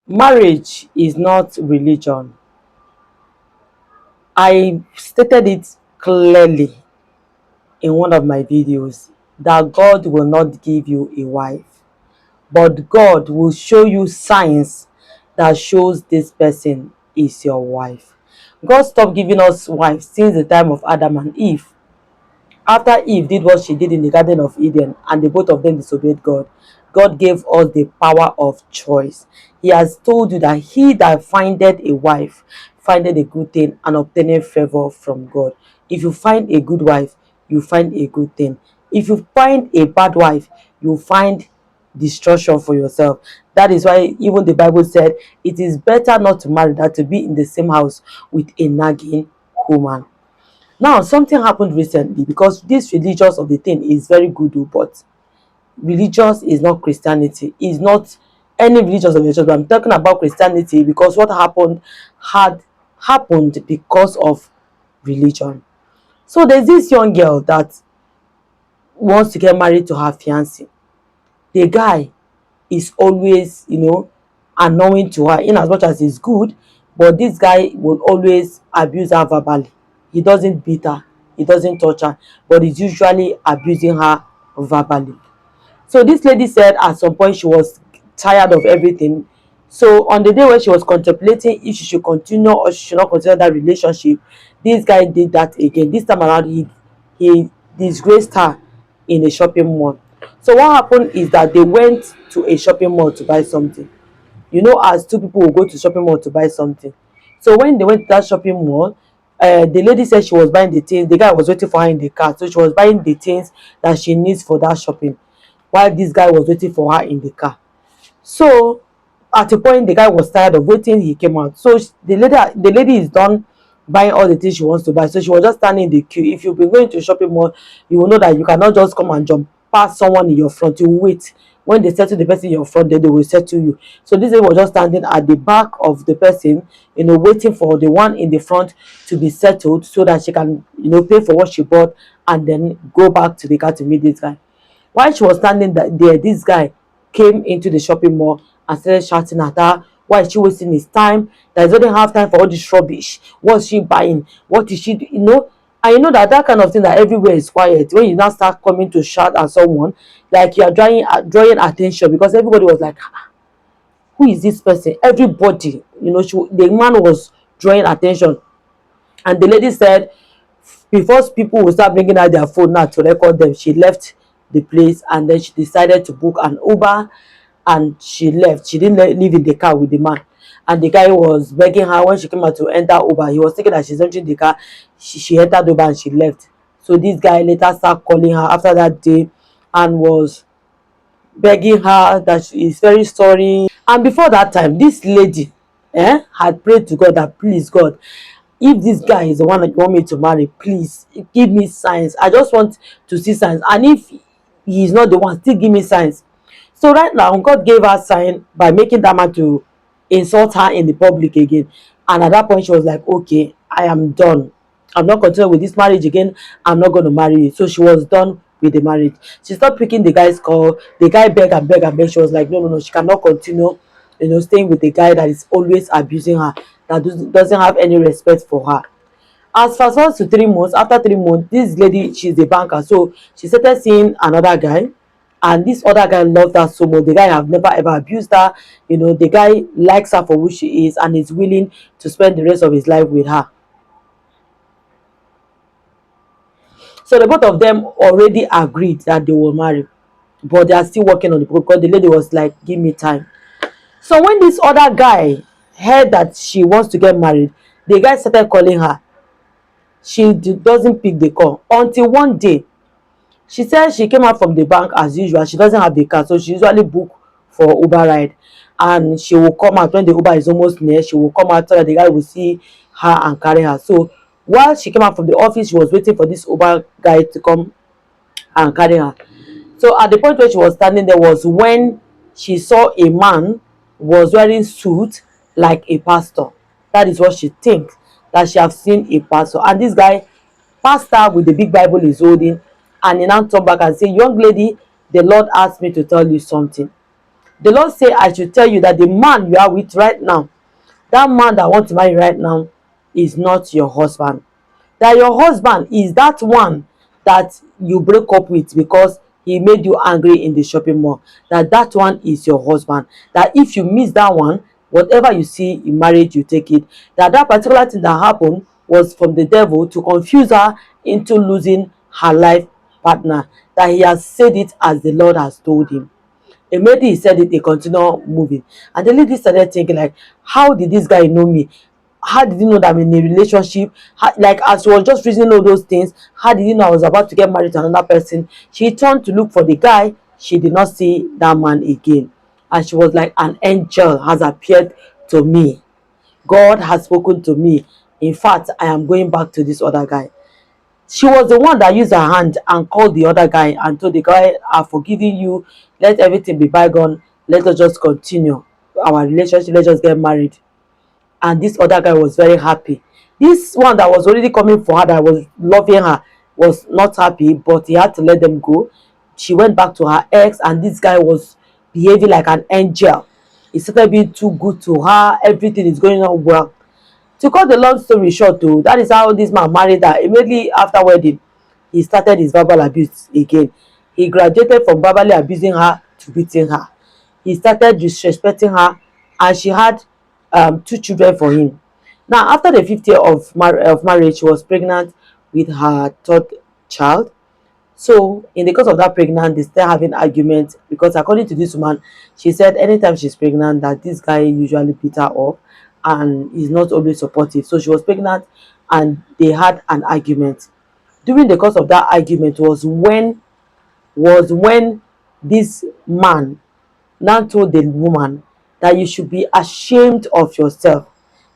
Marriage is not religion. I stated it clearly in one of my videos that God will not give you a wife, but God will show you signs that shows this person is your wife. God stopped giving us wives since the time of Adam and Eve. After Eve did what she did in the Garden of Eden and the both of them disobeyed God, God gave us the power of choice. He has told you that he that findeth a wife findeth a good thing and obtaineth favor from God. If you find a good wife, you find a good thing. If you find a bad wife, you find destruction for yourself. That is why even the Bible said it is better not to marry than to be in the same house with a nagging woman. Now, something happened recently because this religious of the thing is very good, but religious is not Christianity. Is not any religious of the church. But I'm talking about Christianity because what happened had happened because of religion. So there's this young girl that wants to get married to her fiance. The guy is always, annoying to her in as much as he's good, but this guy will always abuse her verbally. He doesn't beat her, he doesn't touch her, but he's usually abusing her verbally. So this lady said at some point she was tired of everything. So on the day when she was contemplating if she should continue or she should not continue that relationship, this guy did that again. This time around, he disgraced her in a shopping mall. So what happened is that they went to a shopping mall to buy something. As two people will go to shopping mall to buy something. So when they went to that shopping mall, the lady said she was buying the things. The guy was waiting for her in the car, so she was buying the things that she needs for that shopping, while this guy was waiting for her in the car. So at a point, the guy was tired of waiting. He came out. So the lady is done buying all the things she wants to buy. So she was just standing in the queue. If you've been going to a shopping mall, you will know that you cannot just come and jump past someone in your front. You wait. When they settle the person in your front, then they will settle you. So this lady was just standing at the back of the person, waiting for the one in the front to be settled so that she can, pay for what she bought and then go back to the car to meet this guy. While she was standing there, this guy came into the shopping mall and started shouting at her. Why is she wasting his time? That he doesn't have time for all this rubbish. What's she buying? What is she And you know that kind of thing, that everywhere is quiet. When you now start coming to shout at someone, like you are drawing attention, because everybody was like, "Ah, who is this person?" Everybody, the man was drawing attention. And the lady said, before people will start bringing out their phone now to record them, she left the place and then she decided to book an Uber and she left. She didn't leave in the car with the man. And the guy was begging her when she came out to enter Uber. He was thinking that she's entering the car. She entered Uber and she left. So this guy later started calling her after that day and was begging her that she is very sorry. And before that time, this lady had prayed to God that, please God, if this guy is the one that you want me to marry, please give me signs. I just want to see signs. And if he is not the one, still give me signs. So right now, God gave her sign by making that man to insult her in the public again. And at that point, she was like, okay, I am done. I'm not continuing with this marriage again. I'm not going to marry you. So she was done with the marriage. She stopped picking the guy's call. The guy begged and begged and begged. She was like, no, no, no, she cannot continue, staying with the guy that is always abusing her, that doesn't have any respect for her. As fast forward to 3 months, after 3 months, this lady, she's a banker, so she started seeing another guy, and this other guy loved her so much. The guy have never ever abused her. The guy likes her for who she is and is willing to spend the rest of his life with her. So the both of them already agreed that they will marry, but they are still working on it because the lady was like, give me time. So when this other guy heard that she wants to get married, the guy started calling her. She doesn't pick the call until one day. She said she came out from the bank as usual. She doesn't have the car, so she usually book for Uber ride, and she will come out when the Uber is almost near. She will come out so that the guy will see her and carry her. So while she came out from the office, she was waiting for this Uber guy to come and carry her. So at the point where she was standing there was when she saw a man was wearing suit like a pastor. That is what she thinks, that she have seen a pastor. And this guy passed her with the big Bible he's holding, and he now turned back and said, young lady, the Lord asked me to tell you something, The Lord say I should tell you that the man you are with right now, that man that wants to marry right now, is not your husband. That your husband is that one that you break up with because he made you angry in the shopping mall. That one is your husband. That if you miss that one, whatever you see in marriage, you take it. That particular thing that happened was from the devil to confuse her into losing her life partner. That he has said it as the Lord has told him. Immediately he said it, they continue moving. And the lady started thinking, like, how did this guy know me? How did he know that I'm in a relationship? How, like, as she was just reasoning all those things, how did he know I was about to get married to another person? She turned to look for the guy. She did not see that man again. And she was like, an angel has appeared to me. God has spoken to me. In fact, I am going back to this other guy. She was the one that used her hand and called the other guy and told the guy, I've forgiven you, let everything be bygone, let us just continue our relationship, let's just get married. And this other guy was very happy. This one that was already coming for her, that was loving her, was not happy, but he had to let them go. She went back to her ex, and this guy was behaving like an angel. He started being too good to her, everything is going on well. To cut the long story short, though, that is how this man married her. Immediately after wedding, he started his verbal abuse again. He graduated from verbally abusing her to beating her. He started disrespecting her, and she had 2 children for him. Now, after the 5th year of marriage, she was pregnant with her third child. So, in the course of that pregnant, they still having arguments because, according to this woman, she said anytime she's pregnant, that this guy usually beat her up and is not always supportive. So she was pregnant, and they had an argument. During the course of that argument was when this man now told the woman that you should be ashamed of yourself.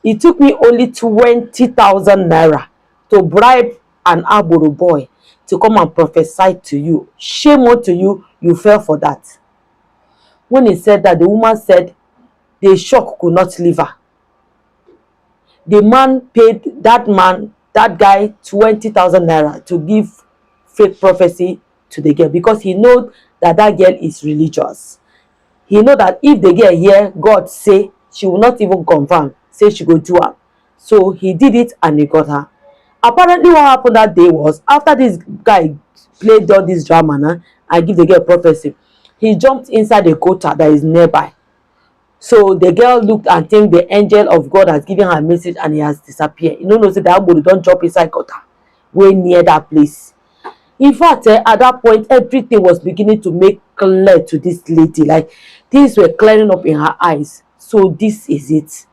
It took me only 20,000 naira to bribe an Aboro boy to come and prophesy to you. Shame unto you, you fell for that. When he said that, the woman said the shock could not leave her. The man paid that guy 20,000 naira to give fake prophecy to the girl, because he knows that that girl is religious. He know that if the girl hear God say, she will not even confirm, say she go do am. So he did it, and he got her. Apparently what happened that day was, after this guy played all this drama and give the girl prophecy, he jumped inside a quota that is nearby. So the girl looked and think the angel of God has given her a message, and he has disappeared. You know, say that body don't drop inside gutter way near that place. In fact, at that point, everything was beginning to make clear to this lady. Like, things were clearing up in her eyes. So this is it.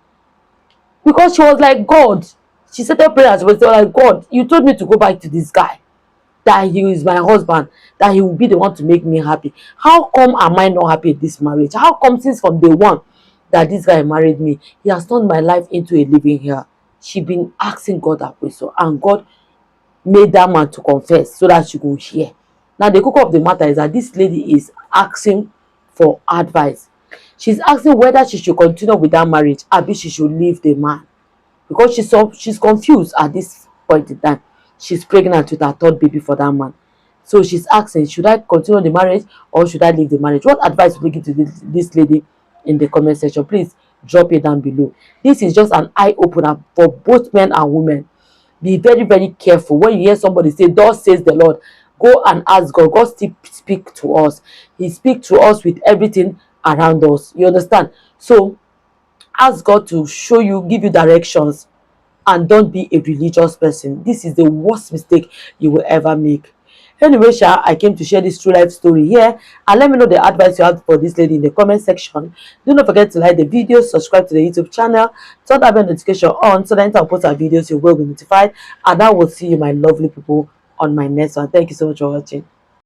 Because she was like, God, she said her prayers, was like, God, you told me to go back to this guy, that he is my husband, that he will be the one to make me happy. How come am I not happy in this marriage? How come since from day one that this guy married me, he has turned my life into a living hell? She been asking God that question, and God made that man to confess so that she could hear. Now the cook of the matter is that this lady is asking for advice. She's asking whether she should continue with that marriage, or she should leave the man, because she's confused at this point in time. She's pregnant with her third baby for that man. So she's asking, should I continue the marriage, or should I leave the marriage? What advice would you give to this lady in the comment section? Please drop it down below. This is just an eye opener for both men and women. Be very, very careful when you hear somebody say, thus says the Lord. Go and ask God. God still speak to us. He speaks to us with everything around us. You understand? So ask God to show you, give you directions, and don't be a religious person. This is the worst mistake you will ever make. Anyway, I came to share this true life story here, and let me know the advice you have for this lady in the comment section. Do not forget to like the video, subscribe to the YouTube channel, turn that bell notification on so that anytime I post our videos you will be notified. And I will see you, my lovely people, on my next one. Thank you so much for watching.